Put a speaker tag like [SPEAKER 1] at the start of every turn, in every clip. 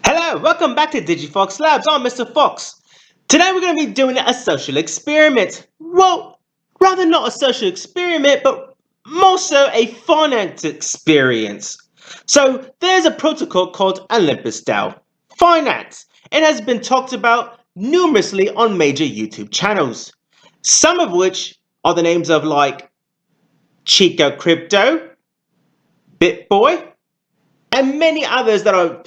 [SPEAKER 1] Hello, welcome back to DigiFox Labs. I'm Mr. Fox. Today we're going to be doing a social experiment. Well, rather not a social experiment, but more so a finance experience. So there's a protocol called Olympus DAO Finance. It has been talked about numerously on major YouTube channels. Some of which are the names of like Chico Crypto, BitBoy, and many others that are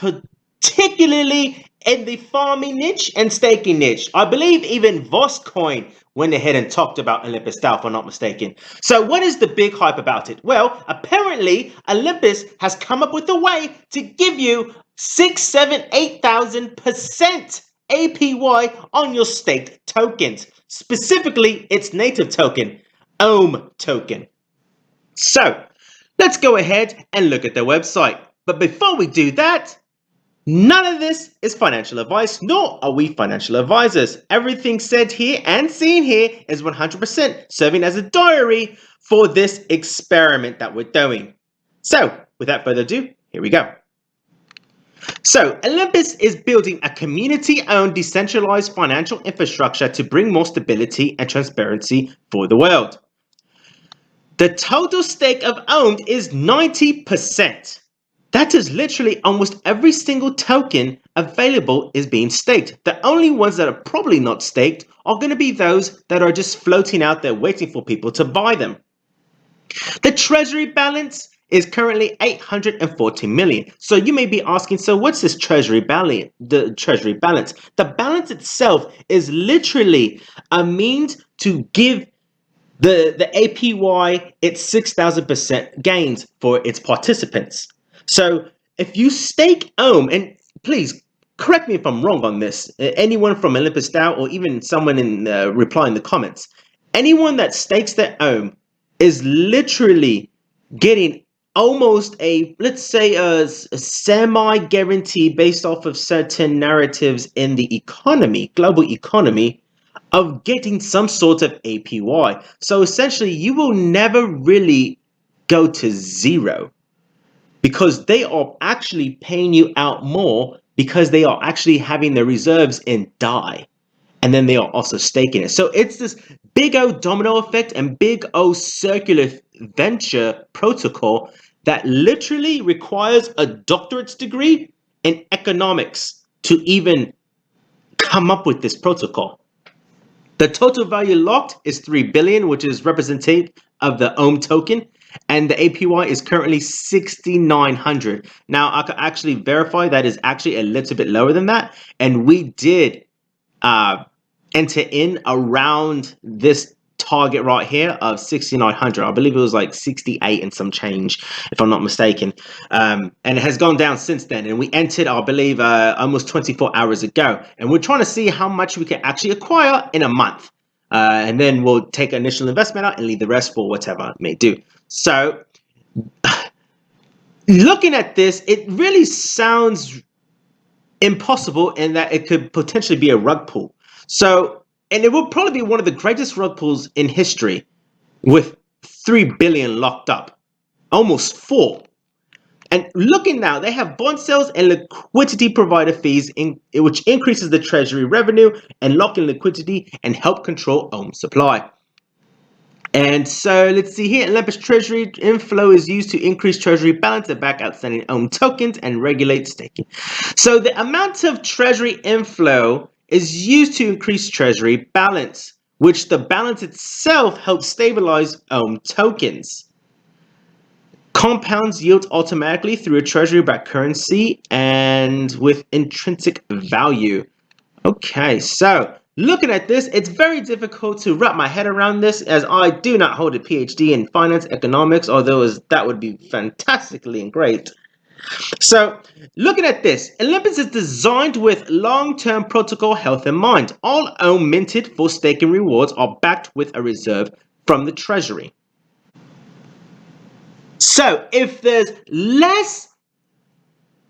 [SPEAKER 1] particularly in the farming niche and staking niche. I believe even VosCoin went ahead and talked about Olympus DAO, if I'm not mistaken. So what is the big hype about it? Well, apparently Olympus has come up with a way to give you 6, 7, 8,000% APY on your staked tokens, specifically its native token, OHM token. So let's go ahead and look at their website. But before we do that, none of this is financial advice, nor are we financial advisors. Everything said here and seen here is 100% serving as a diary for this experiment that we're doing. So, without further ado, here we go. So, Olympus is building a community-owned decentralized financial infrastructure to bring more stability and transparency for the world. The total stake of OHM is 90%. That is literally almost every single token available is being staked. The only ones that are probably not staked are going to be those that are just floating out there waiting for people to buy them. The treasury balance is currently 840 million. So you may be asking, so what's this treasury balance? The treasury balance. The balance itself is literally a means to give the APY its 6,000% gains for its participants. So if you stake OHM, and please correct me if I'm wrong on this, anyone from Olympus DAO or even someone in reply in the comments, anyone that stakes their OHM is literally getting almost a, let's say, a semi-guarantee based off of certain narratives in the economy, global economy, of getting some sort of APY. So essentially, you will never really go to zero, because they are actually paying you out more because they are actually having their reserves in DAI. And then they are also staking it. So it's this big O domino effect and big O circular venture protocol that literally requires a doctorate's degree in economics to even come up with this protocol. The total value locked is 3 billion, which is representative of the OHM token. And the APY is currently 6,900. Now, I could actually verify that is actually a little bit lower than that. And we did enter in around this target right here of 6,900. I believe it was like 68 and some change, if I'm not mistaken. And it has gone down since then. And we entered, I believe, almost 24 hours ago. And we're trying to see how much we can actually acquire in a month. And then we'll take initial investment out and leave the rest for whatever it may do. So, looking at this, it really sounds impossible in that it could potentially be a rug pull. So, and it will probably be one of the greatest rug pulls in history with 3 billion locked up, almost 4. And looking now, they have bond sales and liquidity provider fees, which increases the treasury revenue and lock in liquidity and help control OHM supply. And so let's see here, Olympus treasury inflow is used to increase treasury balance and back outstanding OHM tokens and regulate staking. So the amount of treasury inflow is used to increase treasury balance, which the balance itself helps stabilize OHM tokens. Compounds yield automatically through a treasury-backed currency and with intrinsic value. Okay, so looking at this, it's very difficult to wrap my head around this, as I do not hold a PhD in finance economics, although that would be fantastically and great. So, looking at this, Olympus is designed with long-term protocol health in mind. All OHM minted for staking rewards are backed with a reserve from the treasury. So, if there's less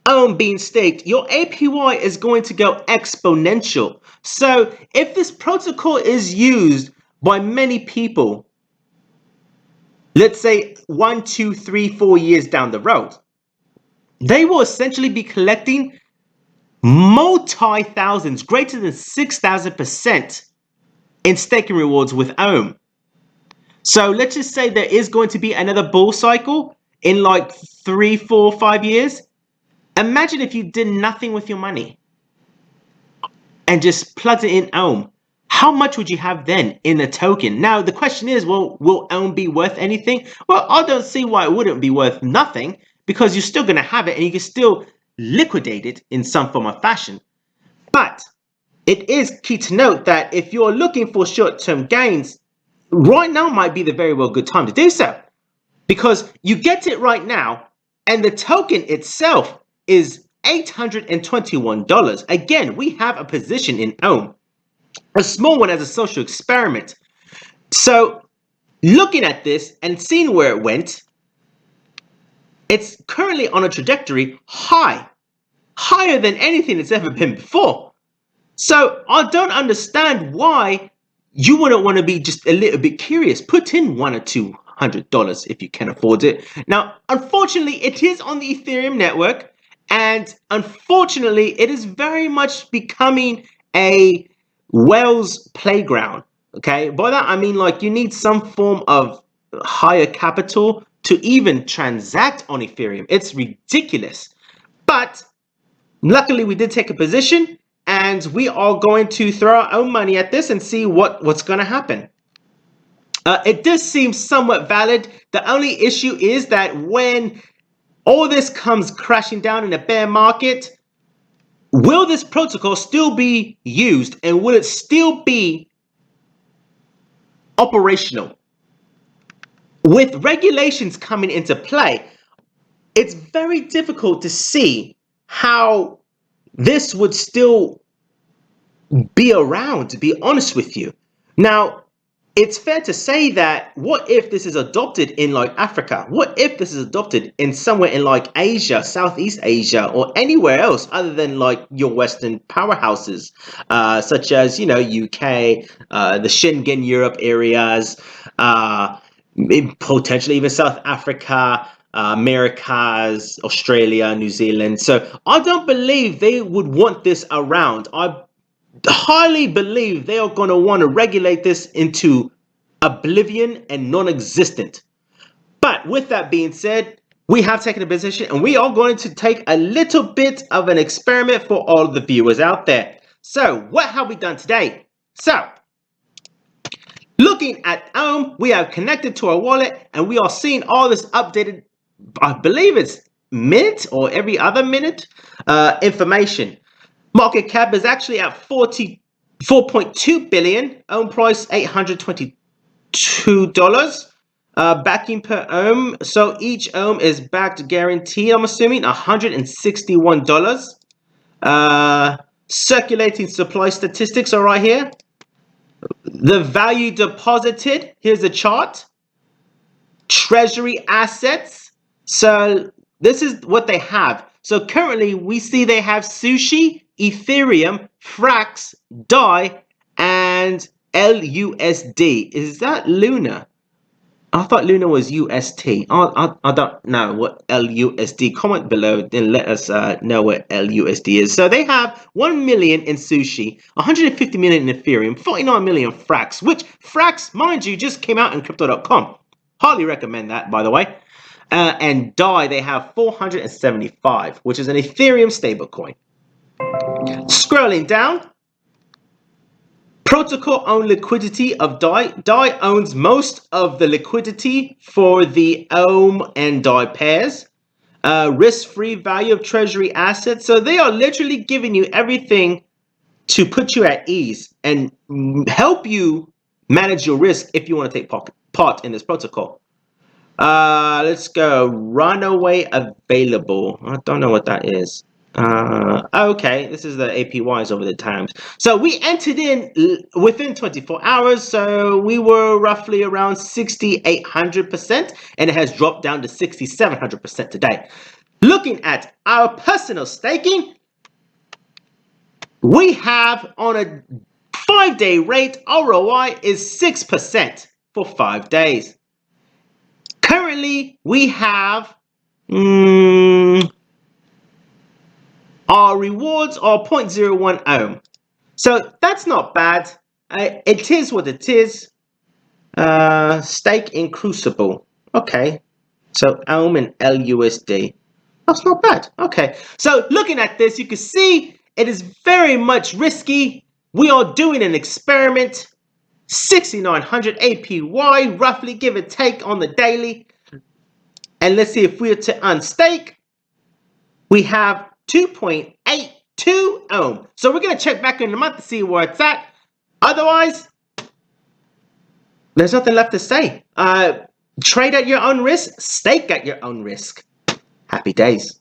[SPEAKER 1] OHM being staked, your APY is going to go exponential. So, if this protocol is used by many people, let's say 1, 2, 3, 4 years down the road, they will essentially be collecting multi-thousands, greater than 6,000% in staking rewards with Ohm. So let's just say there is going to be another bull cycle in like 3, 4, 5 years. Imagine if you did nothing with your money and just plugged it in Ohm. How much would you have then in a token? Now, the question is, well, will Ohm be worth anything? Well, I don't see why it wouldn't be worth nothing, because you're still going to have it and you can still liquidate it in some form of fashion. But it is key to note that if you're looking for short-term gains, right now might be the very well good time to do so, because you get it right now and the token itself is $821. Again, we have a position in Ohm, a small one as a social experiment. So looking at this and seeing where it went, it's currently on a trajectory higher than anything it's ever been before. So I don't understand why you wouldn't want to be just a little bit curious. Put in $100 or $200 if you can afford it. Now, unfortunately, it is on the Ethereum network, and unfortunately, it is very much becoming a whale's playground. Okay, by that I mean like you need some form of higher capital to even transact on Ethereum. It's ridiculous. But luckily, we did take a position, and we are going to throw our own money at this and see what's going to happen. It does seem somewhat valid. The only issue is that when all this comes crashing down in a bear market, will this protocol still be used, and will it still be operational? With regulations coming into play, it's very difficult to see how this would still be around, to be honest with you. Now, it's fair to say that what if this is adopted in like Africa? What if this is adopted in somewhere in like Asia, Southeast Asia, or anywhere else other than like your Western powerhouses, such as, you know, UK, the Schengen Europe areas, potentially even South Africa, Americas, Australia, New Zealand. So I don't believe they would want this around. I highly believe they are going to want to regulate this into oblivion and non-existent. But with that being said, we have taken a position, and we are going to take a little bit of an experiment for all the viewers out there. So what have we done today? So looking at Ohm, we have connected to our wallet, and we are seeing all this updated, I believe it's minute or every other minute, information. Market cap is actually at 44.2 billion. Ohm price $822. Backing per ohm. So each ohm is backed guaranteed, I'm assuming, $161. Circulating supply statistics are right here. The value deposited, here's a chart. Treasury assets. So this is what they have. So currently we see they have Sushi, Ethereum, Frax, DAI, and LUSD. Is that Luna? I thought Luna was UST. I don't know what LUSD. Comment below and let us know what LUSD is. So they have 1 million in Sushi, 150 million in Ethereum, 49 million Frax, which Frax, mind you, just came out in Crypto.com. Highly recommend that, by the way. And DAI, they have 475, which is an Ethereum stablecoin. Scrolling down, protocol owned liquidity of DAI. DAI owns most of the liquidity for the Ohm and DAI pairs. Risk-free value of treasury assets. So they are literally giving you everything to put you at ease and help you manage your risk if you want to take part in this protocol. Let's go. Runaway available. I don't know what that is. Okay, this is the APYs over the times. So we entered in within 24 hours, so we were roughly around 6,800%, and it has dropped down to 6,700% today. Looking at our personal staking, we have on a 5-day rate, ROI is 6% for 5 days. Currently, we have Our rewards are 0.01 ohm. So that's not bad. It is what it is. Stake in Crucible. Okay. So ohm and LUSD. That's not bad. Okay. So looking at this, you can see it is very much risky. We are doing an experiment. 6,900 APY, roughly, give or take, on the daily. And let's see if we were to unstake. We have 2.82 ohm. So we're going to check back in a month to see where it's at. Otherwise, there's nothing left to say. Trade at your own risk, stake at your own risk. Happy days.